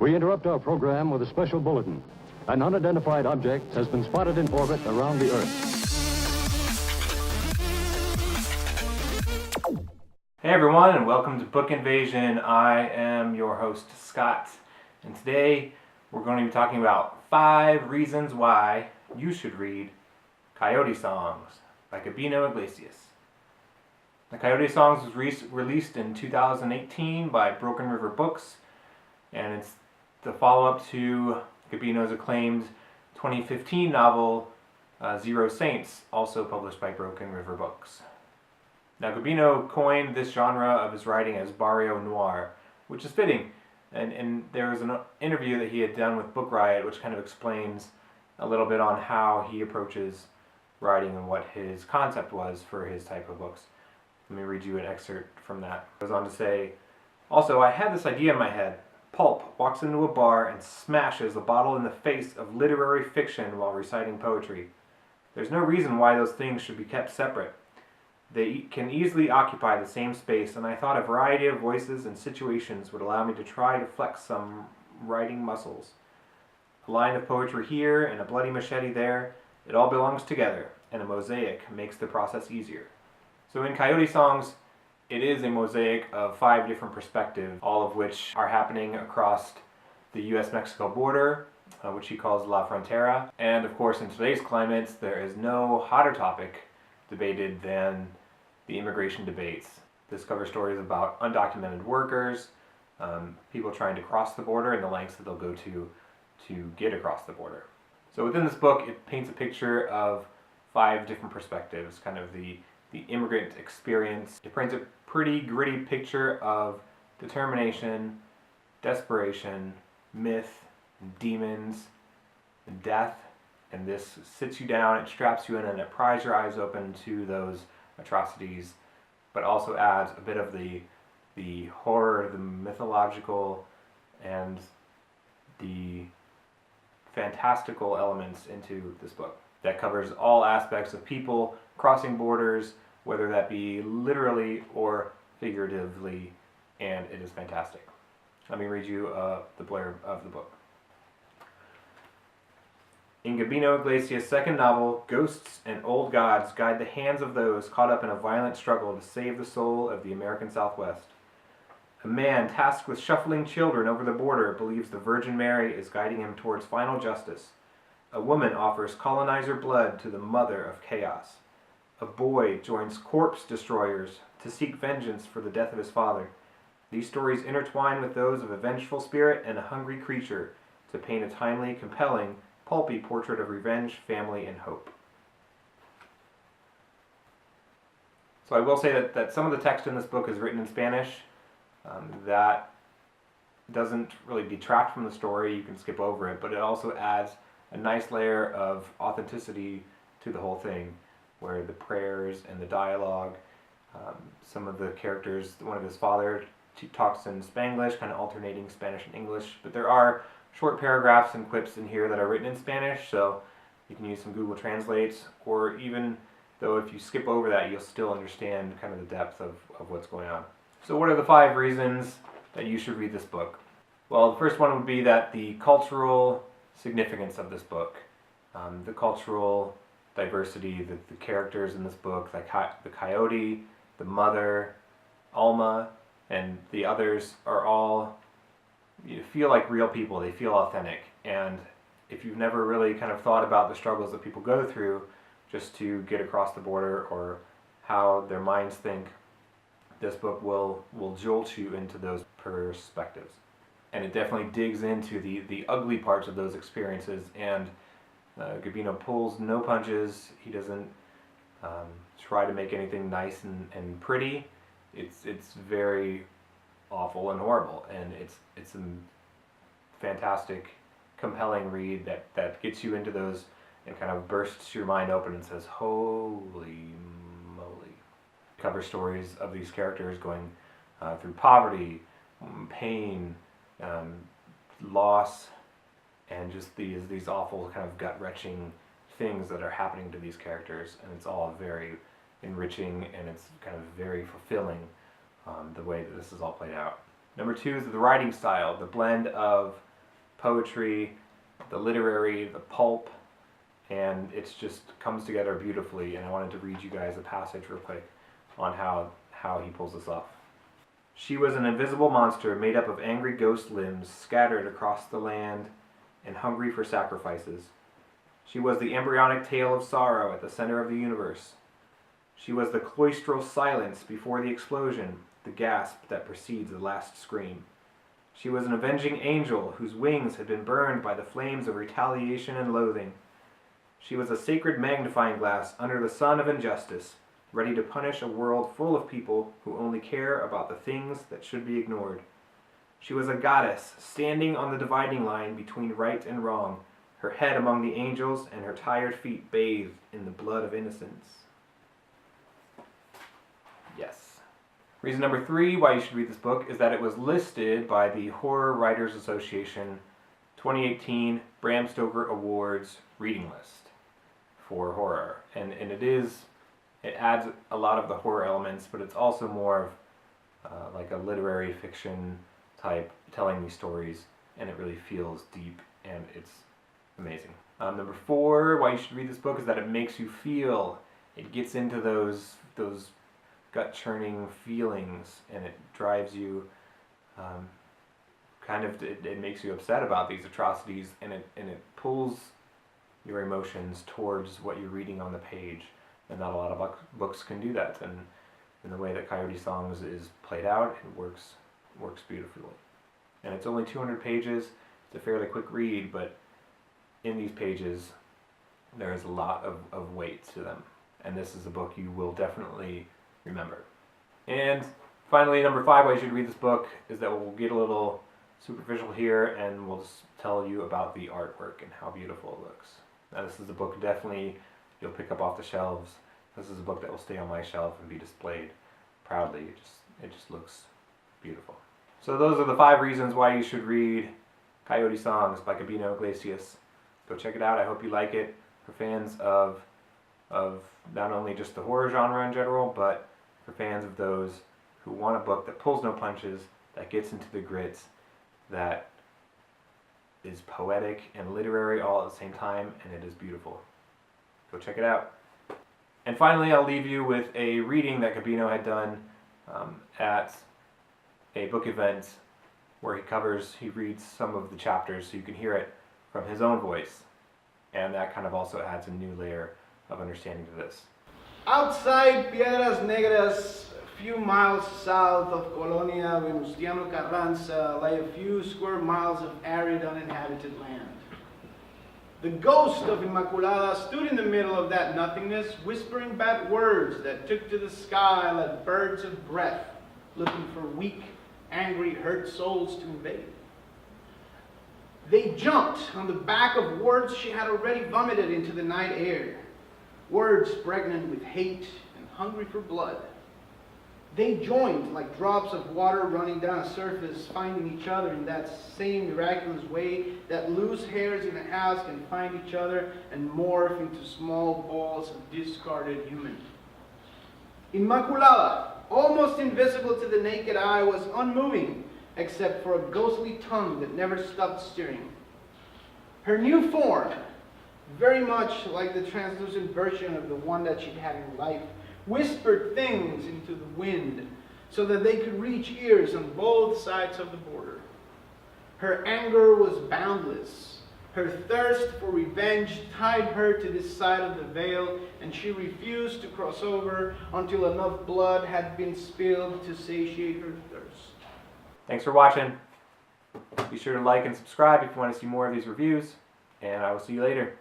We interrupt our program with a special bulletin. An unidentified object has been spotted in orbit around the Earth. Hey everyone, and welcome to Book Invasion. I am your host, Scott, and today we're going to be talking about 5 reasons why you should read Coyote Songs by Gabino Iglesias. The Coyote Songs was released in 2018 by Broken River Books, and it's the follow-up to Gabino's acclaimed 2015 novel, Zero Saints, also published by Broken River Books. Now, Gabino coined this genre of his writing as barrio noir, which is fitting, and there was an interview that he had done with Book Riot, which kind of explains a little bit on how he approaches writing and what his concept was for his type of books. Let me read you an excerpt from that. It goes on to say, also, I had this idea in my head. Pulp walks into a bar and smashes a bottle in the face of literary fiction while reciting poetry. There's no reason why those things should be kept separate. They can easily occupy the same space, and I thought a variety of voices and situations would allow me to try to flex some writing muscles. A line of poetry here and a bloody machete there, it all belongs together, and a mosaic makes the process easier. So in Coyote Songs, it is a mosaic of 5 different perspectives, all of which are happening across the U.S.-Mexico border, which he calls La Frontera. And of course, in today's climate, there is no hotter topic debated than the immigration debates. This covers stories about undocumented workers, people trying to cross the border, and the lengths that they'll go to get across the border. So within this book, it paints a picture of 5 different perspectives, kind of the immigrant experience. It paints a pretty gritty picture of determination, desperation, myth, and demons, and death. And this sits you down, it straps you in, and it pries your eyes open to those atrocities, but also adds a bit of the horror, the mythological, and the fantastical elements into this book. That covers all aspects of people crossing borders, whether that be literally or figuratively, and it is fantastic. Let me read you the blurb of the book. In Gabino Iglesias' second novel, ghosts and old gods guide the hands of those caught up in a violent struggle to save the soul of the American Southwest. A man tasked with shuffling children over the border believes the Virgin Mary is guiding him towards final justice. A woman offers colonizer blood to the mother of chaos. A boy joins corpse destroyers to seek vengeance for the death of his father. These stories intertwine with those of a vengeful spirit and a hungry creature to paint a timely, compelling, pulpy portrait of revenge, family, and hope. So I will say that some of the text in this book is written in Spanish. That doesn't really detract from the story. You can skip over it, but it also adds a nice layer of authenticity to the whole thing, where the prayers and the dialogue, some of the characters, one of his father talks in Spanglish, kind of alternating Spanish and English, but there are short paragraphs and quips in here that are written in Spanish, so you can use some Google Translate, or even though if you skip over that, you'll still understand kind of the depth of what's going on. So what are the 5 reasons that you should read this book? Well, the first one would be that the cultural significance of this book, the cultural diversity, the characters in this book, the coyote, the mother, Alma, and the others are all, you feel like real people. They feel authentic. And if you've never really kind of thought about the struggles that people go through just to get across the border, or how their minds think, this book will jolt you into those perspectives. And it definitely digs into the ugly parts of those experiences, and Gabino pulls no punches. He doesn't try to make anything nice and pretty. It's very awful and horrible, and it's a fantastic, compelling read that gets you into those and kind of bursts your mind open and says, holy moly. It covers stories of these characters going through poverty, pain, loss, and just these awful kind of gut-wrenching things that are happening to these characters, and it's all very enriching, and it's kind of very fulfilling, the way that this is all played out. Number 2 is the writing style, the blend of poetry, the literary, the pulp, and it's just comes together beautifully. And I wanted to read you guys a passage real quick on how he pulls this off. She was an invisible monster made up of angry ghost limbs scattered across the land and hungry for sacrifices. She was the embryonic tale of sorrow at the center of the universe. She was the cloistral silence before the explosion, the gasp that precedes the last scream. She was an avenging angel whose wings had been burned by the flames of retaliation and loathing. She was a sacred magnifying glass under the sun of injustice, ready to punish a world full of people who only care about the things that should be ignored. She was a goddess standing on the dividing line between right and wrong, her head among the angels and her tired feet bathed in the blood of innocence. Yes. Reason number 3 why you should read this book is that it was listed by the Horror Writers Association 2018 Bram Stoker Awards reading list for horror. And it adds a lot of the horror elements, but it's also more of like a literary fiction type telling these stories, and it really feels deep, and it's amazing. Number 4 why you should read this book is that it makes you feel. It gets into those gut-churning feelings, and it drives you it makes you upset about these atrocities, and it pulls your emotions towards what you're reading on the page. And not a lot of books can do that, and in the way that Coyote Songs is played out, it works beautifully. And it's only 200 pages. It's a fairly quick read, but in these pages there is a lot of weight to them, and this is a book you will definitely remember. And finally, number 5 why you should read this book is that we'll get a little superficial here, and we'll just tell you about the artwork and how beautiful it looks. Now, this is a book definitely you'll pick up off the shelves. This is a book that will stay on my shelf and be displayed proudly. It just looks beautiful. So those are the 5 reasons why you should read Coyote Songs by Gabino Iglesias. Go check it out. I hope you like it. For fans of not only just the horror genre in general, but for fans of those who want a book that pulls no punches, that gets into the grits, that is poetic and literary all at the same time, and it is beautiful. Go check it out. And finally, I'll leave you with a reading that Gabino had done at a book event where he reads some of the chapters so you can hear it from his own voice. And that kind of also adds a new layer of understanding to this. Outside Piedras Negras, a few miles south of Colonia Venustiano Carranza, lay a few square miles of arid, uninhabited land. The ghost of Immaculada stood in the middle of that nothingness, whispering bad words that took to the sky like birds of breath, looking for weak, angry, hurt souls to invade. They jumped on the back of words she had already vomited into the night air, words pregnant with hate and hungry for blood. They joined like drops of water running down a surface, finding each other in that same miraculous way that loose hairs in a house can find each other and morph into small balls of discarded human. Immaculada, almost invisible to the naked eye, was unmoving, except for a ghostly tongue that never stopped stirring. Her new form, very much like the translucent version of the one that she'd had in life, whispered things into the wind so that they could reach ears on both sides of the border. Her anger was boundless. Her thirst for revenge tied her to this side of the veil, and she refused to cross over until enough blood had been spilled to satiate her thirst. Thanks for watching. Be sure to like and subscribe if you want to see more of these reviews, and I will see you later.